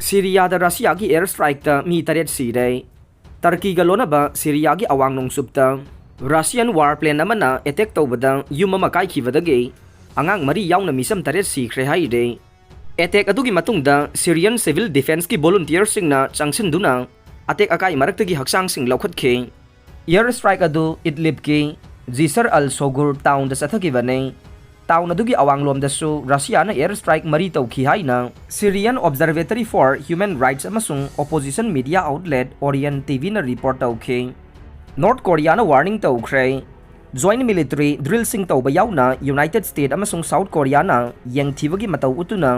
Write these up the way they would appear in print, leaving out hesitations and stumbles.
Syriada Russia की air strike ता मी तरेट सीरे Turkey गा लोनबा सिरिया की अवांग नोंसुबता रशियन वार प्लेन अमना अटैक तौबदा युम अमा काइखिबदगे अंगांग मरी यावना मिसम तरेट सीख्रे हाइरे अटैक अदुगी मतुंगदा सिरियन सिविल डिफेंस की वॉलंटियर सिंगना चांगसिनदुना अटैक अकाई मरक्तगी हक्सांग सिंग लौखतखे एयर स्ट्राइक अदु इदलिब की जिसर अल सोगुर टाउन दा सथगिबने टाउन अदुगी अवांगलोमदसु रशियाना एयर स्ट्राइक मरी तौखि हाइना Syrian observatory for human rights अमसुंग ऑपोजिशन मीडिया आउटलेट ओरियन टीवी ना रिपोर्ट तौखे नॉर्थ कोरियाना वार्निंग तौख्रे जॉइंट मिलिटरी ड्रिल सिंग तौबा याउना यूनाइटेड स्टेट अमसुंग साउथ कोरियाना यंगथिबगी मतौ उतुना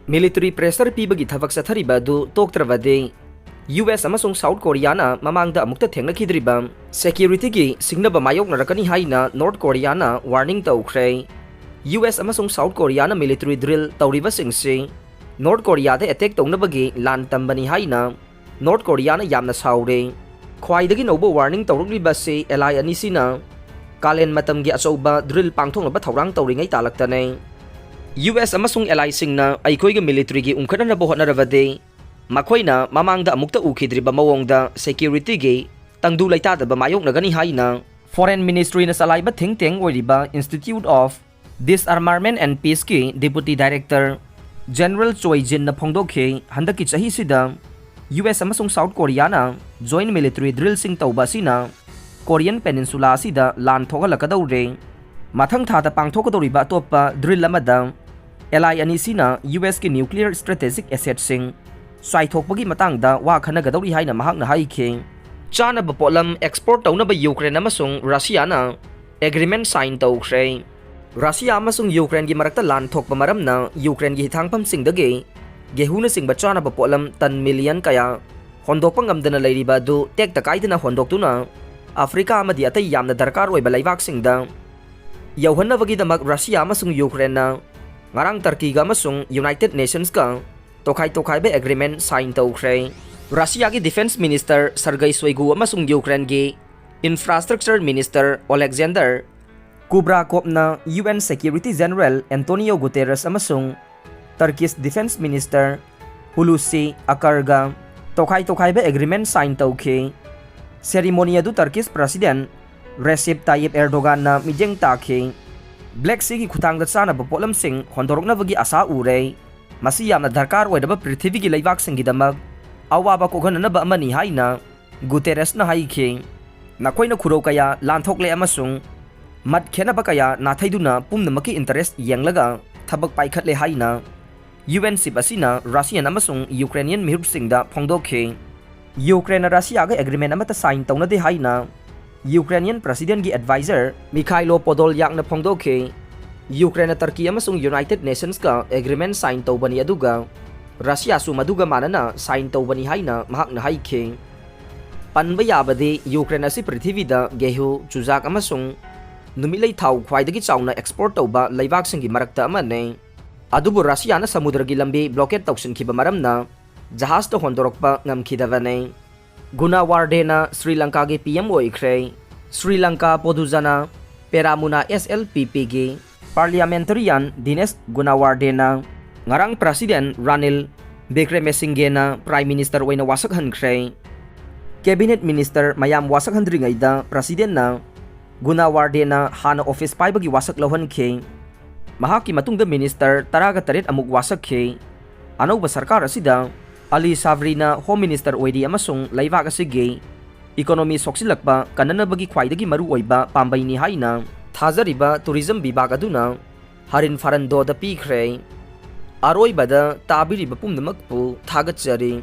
मिलिटरी प्रेशर पीबगी थबक सथरिबा दु तोक्त्रबदे यूएस अमसुंग साउथ कोरियाना ममांगदा अमुक्ता थेंगनखिद्रिबा सिक्योरिटी की सिंगनबा मायोकनरकनी हाइना नॉर्थ कोरियाना वार्निंग तौख्रे यूएस अमसुंग साउथ कोरियाना मिलिटरी ड्रिल तौरिबसिंगसे नॉर्थ कोरियादा अटैक तौनबगी लान तंबनी हाइना नॉर्थ कोरियाना यामना साउरे ख्वाइदगी नौबो वार्निंग तौरक्लिबसे एलाई अनिसिना कालेन मतमगी अचौबा ड्रिल पांथोंगबा थौरांग तौरिङै तालक्तने यूएस अमसुंग एलाई सिंगना अइखोइगे मिलिटरीगी उंखननबो होटनरबदे मखोइना ममांगदा अमुक्ता उखिद्रिबा मवोंगदा सिक्योरिटीगी तंगदु लैतादबा मायोकनगनी हाइना फॉरेन मिनिस्ट्रीना सलाइबा थिंक टैंक ओइरिबा institute of disarmament and peace की deputy director general Choi Jin फोंदोखे हंदकी चहीसिदा यूएस अमसुंग साउथ कोरियाना जॉइंट मिलिटरी ड्रिल सिंग तौबासिना कोरियन पेनिनसुला असिदा लान थोगलकदौरे मथंग थादा पांथोकदौरिबा अतोप्पा ड्रिल अमदा एलाई अनिसिना यूएस की न्यूक्लियर स्ट्रेटेजिक एसेट सिंग स्वाइथोकपगी मतंगदा वा खनगदौरि हाइना महाकना हाइखे चानब पोलम एक्सपोर्ट तौनब यूक्रेन अमसुंग रशियाना एग्रीमेंट साइन तौख्रे रशिया अमसुंग यूक्रेन की मरक्ता लान थोकपा मरमना यूक्रेन की हिथांगफम सिंगदगे गेहुना सिंगबा चानब पोलम टन मिलियन कया होंदोकपा ngamdana leiriba du tek takaidana hondoktuna Africa अमदी अतै यामना दरकार ओइबा लैबाकसिंगदा यौहन्नबगीदमक रशिया अमसुंग यूक्रेनना ngarang टर्कीगा अमसुंग यूनाइटेड नेशंस का तोखाइबे एग्रीमेंट साइन तौख्रे रशिया की डिफेंस मिनिस्टर सर्गेई शोइगु अमसुंग यूक्रेन की इंफ्रास्ट्रक्चर मिनिस्टर ओलेक्जेंडर कुब्राकोवना UN security general Antonio Guterres अमसुंग टर्किश डिफेंस मिनिस्टर हुलुसी अकरगा तोखाइबे एग्रीमेंट साइन तौखे सेरेमोनी अदु Turkish president Recep Tayyip Erdogan ना मिजेंग ताखे ब्लैक सी की खुतांगदा चानब पोलमसिंग होंदोरकनबगी आशा उरे मसी यामना दरकार ओइदबा पृथ्वी की लैबाकसिंगीदमक अवाबा कोगननबा अमनी हाइना गुतेरेसना हाइखे नखोइना खुरो कया लांथोकले अमसुंग मत खेनबा कया नाथैदुना पुमनमकी इंटरेस्ट यंगलगा थबक पाइखतले हाइना यूएन सिप असिना रशियन अमसुंग यूक्रेनियन मिहुबसिंगदा फोंदोखे यूक्रेन रशिया का एग्रीमेंट अमता साइन तौनदे हाइना यूक्रेनियन प्रेसिडेंट की एडवाइजर मिखाइलो पोडोलयाकना फोंदोखे यूक्रेन टर्की अमसुंग यूनाइटेड नेशंस का एग्रीमेंट साइन तौबनी अदुगा रशिया सु मदुगा मानना साइन तौबनी हाइना महाकना हाइखे पनबा याबदे यूक्रेन असि पृथ्वीदा गेहू चुजाक अमसुंग नुमिलै थाउ ख्वाइदगी चाउना एक्सपोर्ट तौबा लैबाकसिंगी मरक्ता अमने अदुबु रशियाना समुद्रगी लंबी ब्लॉकेट तौसिनखिबा मरमना जहाज होंदोरक्पा ngamkhidabane गुनावार्डेना श्रीलंका के पीएम ओइख्रे श्रीलंका पोदुजना पेरामुना एसएलपीपी की parliamentarian Dinesh Gunawardena ngarang president Ranil विक्रमेसिंघेना प्राइम मिनिस्टर ओइना वासक हनख्रे कैबिनेट मिनिस्टर मयाम वासक हंद्रिङैदा प्रेसिडेंटना गुनावार्डेना हाना ऑफिस पाइबगी वासक लौहनखे महाकी मतुंगदा मिनिस्टर 38 अमुक वासकखे अनौबा सरकार असिदा अली सावरीना होम मिनिस्टर ओइरी अमसुंग लैबाक असिगे इकोनॉमी सोक्सिलक्पा कननबगी ख्वाइदगी मरु ओइबा पाम्बैनी हाइना थाजरिबा टूरिज्म विभाग अदुना हरिन फारन दोदा पीख्रे अरोइबदा ताबिरिबा पुमनमकपु थागतजरी।